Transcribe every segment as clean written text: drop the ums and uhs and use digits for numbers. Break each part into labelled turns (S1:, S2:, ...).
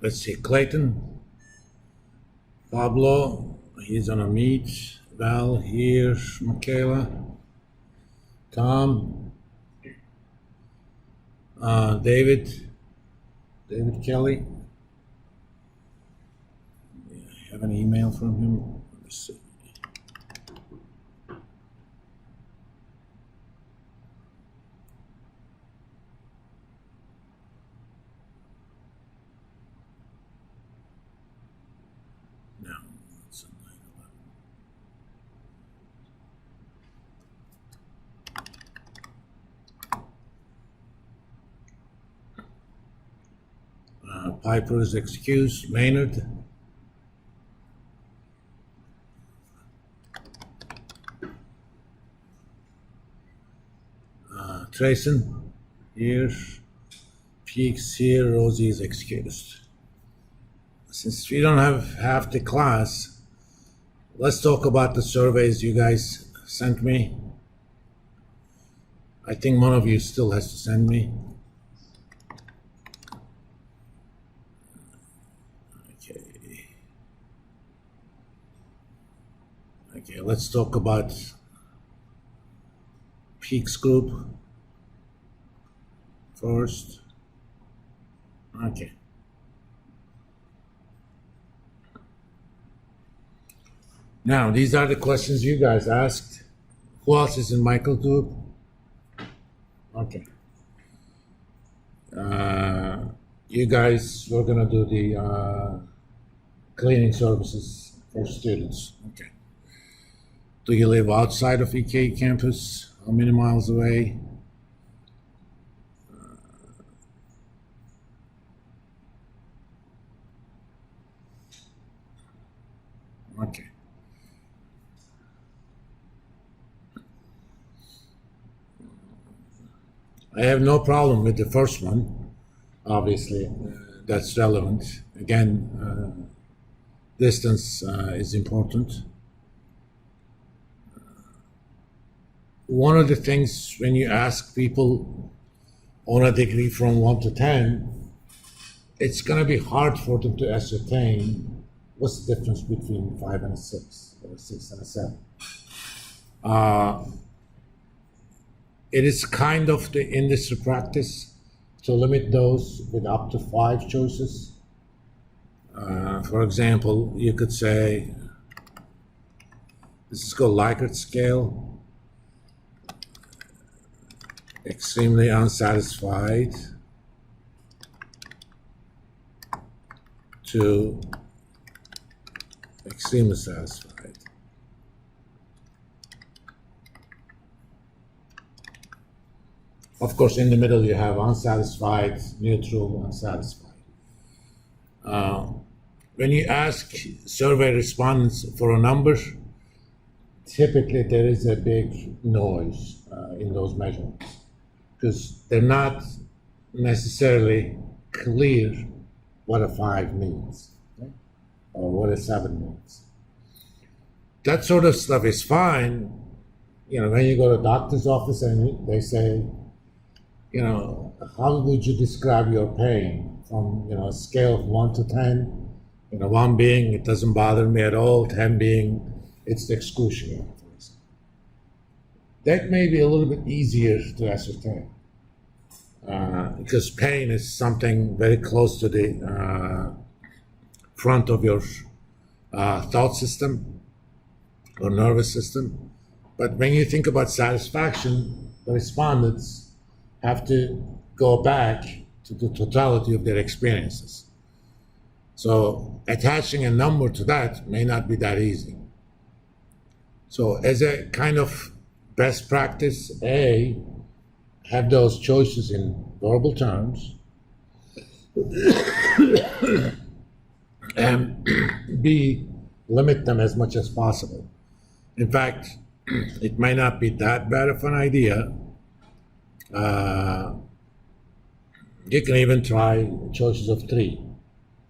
S1: let's see, Clayton, Pablo, he's on a meet. Val here, Michaela, Tom, David Kelly. I have an email from him. Let's see. No, it's a 9/11. Piper's excuse, Maynard. Trayson, here. Peaks here, Rosie is excused. Since we don't have half the class, let's talk about the surveys you guys sent me. I think one of you still has to send me. Okay, let's talk about Peaks group first. Okay. Now, these are the questions you guys asked. Who else is in Michael group? Okay. You guys, we're gonna do the cleaning services for students. Okay. Do you live outside of EK campus? How many miles away? Okay. I have no problem with the first one. Obviously, that's relevant. Again, distance is important. One of the things when you ask people on a degree from 1 to 10, it's going to be hard for them to ascertain what's the difference between 5 and a 6 or a 6 and a 7. It is kind of the industry practice to limit those with up to 5 choices. For example, you could say, this is called Likert scale. Extremely unsatisfied to extremely satisfied. Of course, in the middle you have unsatisfied, neutral, unsatisfied. When you ask survey respondents for a number, typically there is a big noise in those measurements because they're not necessarily clear what a 5 means, okay? Or what a 7 means. That sort of stuff is fine. You know, when you go to a doctor's office and they say, you know, how would you describe your pain from, you know, a scale of 1 to 10? You know, 1 being it doesn't bother me at all, 10 being it's excruciating. That may be a little bit easier to ascertain because pain is something very close to the front of your thought system or nervous system. But when you think about satisfaction, the respondents have to go back to the totality of their experiences. So attaching a number to that may not be that easy. So as a kind of best practice, A, have those choices in verbal terms, and B, limit them as much as possible. In fact, it might not be that bad of an idea. You can even try choices of 3.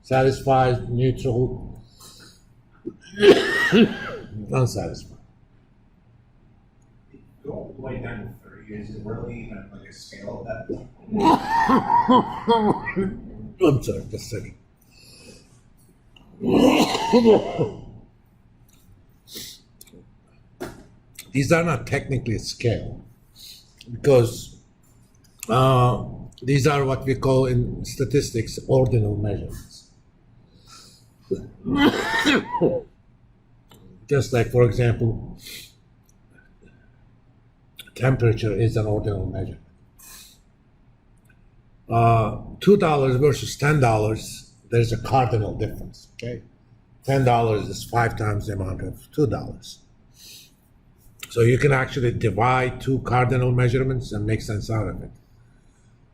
S1: Satisfied, neutral, unsatisfied.
S2: Go all the way down to 30. Is it really even like a scale of that?
S1: I'm sorry, just a second. These are not technically scale because these are what we call in statistics ordinal measurements. Just like, for example, temperature is an ordinal measure. $2 versus $10, there's a cardinal difference, okay? $10 is 5 times the amount of $2. So you can actually divide two cardinal measurements and make sense out of it.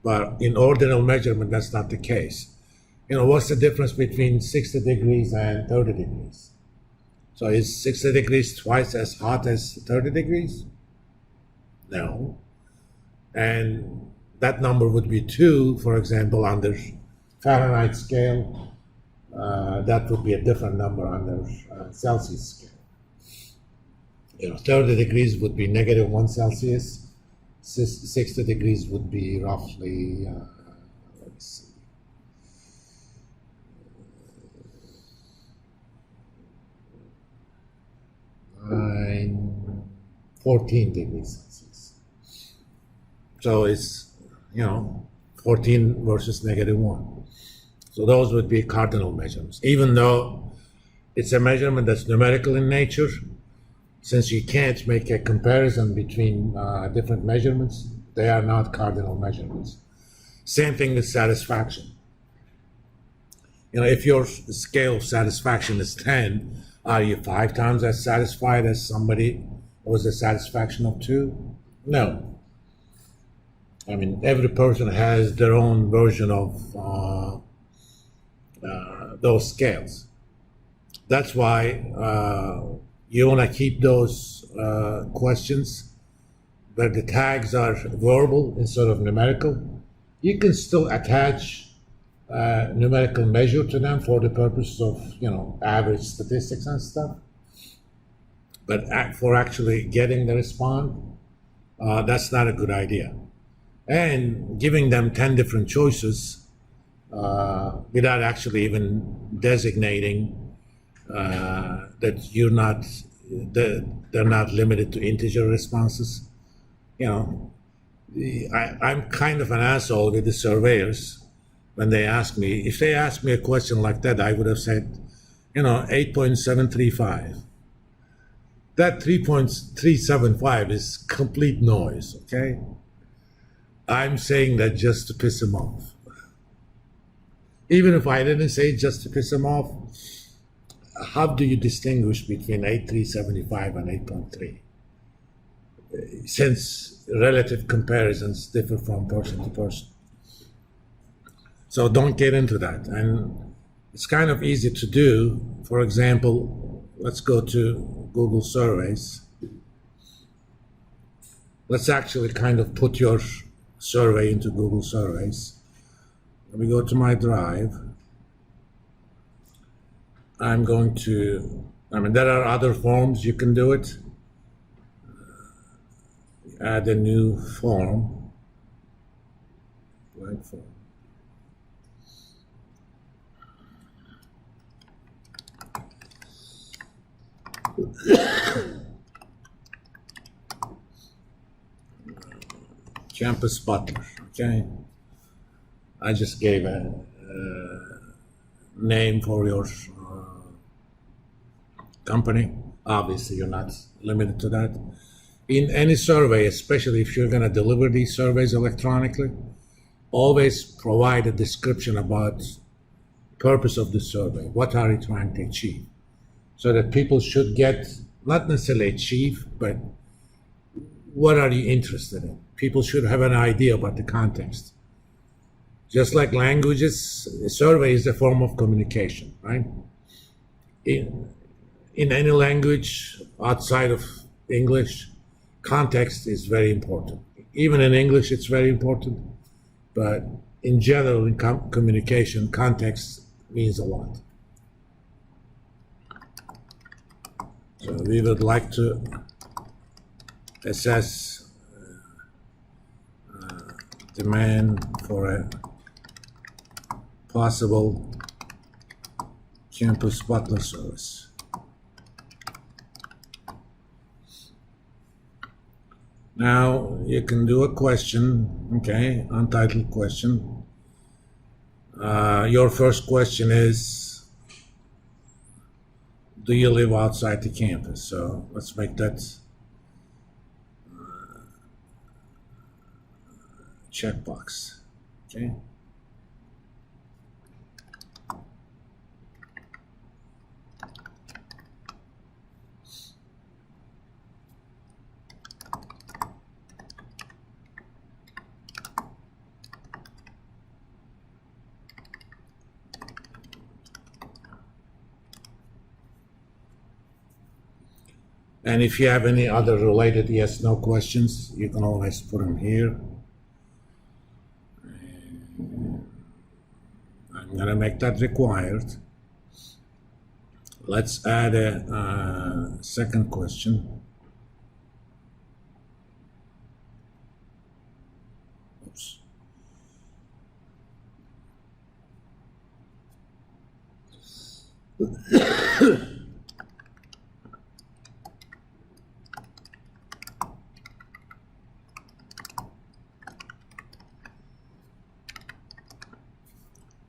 S1: But in ordinal measurement, that's not the case. You know, what's the difference between 60 degrees and 30 degrees? So is 60 degrees twice as hot as 30 degrees? No. And that number would be 2, for example, under Fahrenheit scale. That would be a different number under Celsius scale. You know, 30 degrees would be -1 Celsius. 60 degrees would be roughly, let's see, 14 degrees Celsius. So it's, you know, 14 versus -1. So those would be cardinal measurements. Even though it's a measurement that's numerical in nature, since you can't make a comparison between different measurements, they are not cardinal measurements. Same thing with satisfaction. You know, if your scale of satisfaction is 10, are you 5 times as satisfied as somebody who has a satisfaction of 2? No. I mean, every person has their own version of those scales. That's why you want to keep those questions where the tags are verbal instead of numerical. You can still attach numerical measure to them for the purpose of, you know, average statistics and stuff. But for actually getting the response, that's not a good idea. And giving them 10 different choices without actually even designating that they're not limited to integer responses. You know, I'm kind of an asshole with the surveyors when they ask me. If they ask me a question like that, I would have said, you know, 8.735. That 3.375 is complete noise, okay? I'm saying that just to piss them off. Even if I didn't say it just to piss them off, how do you distinguish between 8.375 and 8.3? Since relative comparisons differ from person to person. So don't get into that. And it's kind of easy to do. For example, let's go to Google Surveys. Let's actually kind of put your survey into Google Surveys. Let me go to my drive. I'm going to, there are other forms you can do it. Add a new form. Blank form. Campus Butler, okay? I just gave a name for your company. Obviously, you're not limited to that. In any survey, especially if you're going to deliver these surveys electronically, always provide a description about purpose of the survey. What are you trying to achieve? So that people should get, not necessarily achieve, but what are you interested in? People should have an idea about the context. Just like languages, a survey is a form of communication, right? In any language outside of English, context is very important. Even in English, it's very important. But in general, in communication, context means a lot. So we would like to assess demand for a possible Campus Butler Service. Now, you can do a question, okay, untitled question. Your first question is, do you live outside the campus? So let's make that checkbox, okay? And if you have any other related yes/no questions, you can always put them here. I'm gonna make that required. Let's add a second question. Oops.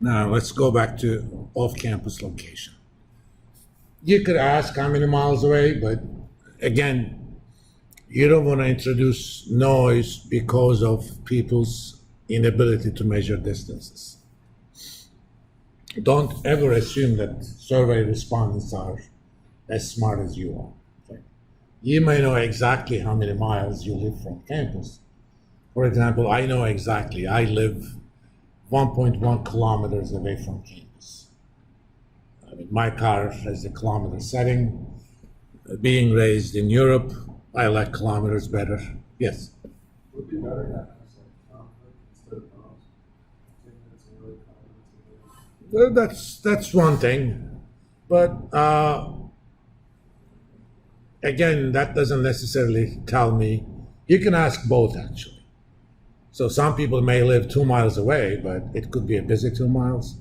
S1: Now let's go back to off-campus location. You could ask how many miles away, but again, you don't want to introduce noise because of people's inability to measure distances. Don't ever assume that survey respondents are as smart as you are. Okay? You may know exactly how many miles you live from campus. For example, I know exactly, I live 1.1 kilometers away from campus. I mean, my car has a kilometer setting. Being raised in Europe, I like kilometers better. Yes?
S3: Would it be better to have like conflict instead of cause? 10 minutes away, 5 minutes away.
S1: That's one thing. But again, that doesn't necessarily tell me. You can ask both, actually. So some people may live 2 miles away, but it could be a busy 2 miles.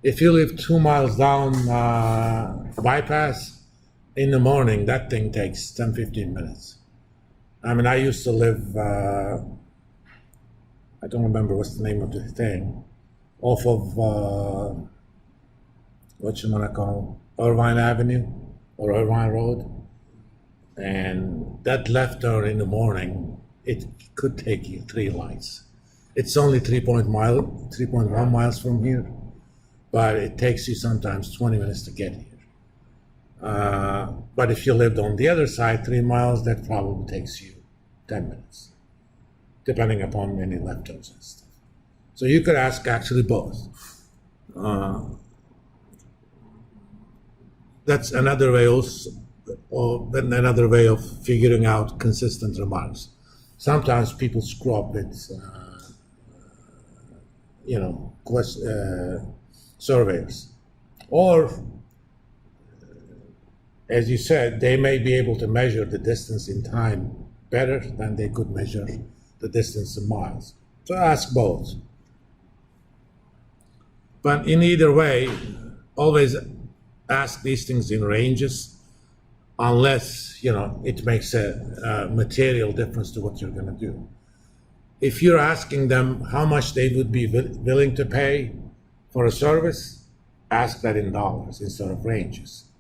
S1: If you live 2 miles down bypass, in the morning, that thing takes 10, 15 minutes. I mean, I used to live, I don't remember what's the name of the thing, off of, what you want to call, Irvine Avenue or Irvine Road. And that left turn in the morning, it could take you 3 lights. It's only 3.1 miles from here, but it takes you sometimes 20 minutes to get here. But if you lived on the other side, 3 miles, that probably takes you 10 minutes, depending upon any left turns and stuff. So you could ask actually both. That's another way also, or another way of figuring out consistent remarks. Sometimes people screw up with, surveyors. Or, as you said, they may be able to measure the distance in time better than they could measure the distance in miles. So ask both. But in either way, always ask these things in ranges, unless, it makes a material difference to what you're going to do. If you're asking them how much they would be willing to pay for a service, ask that in dollars instead of ranges.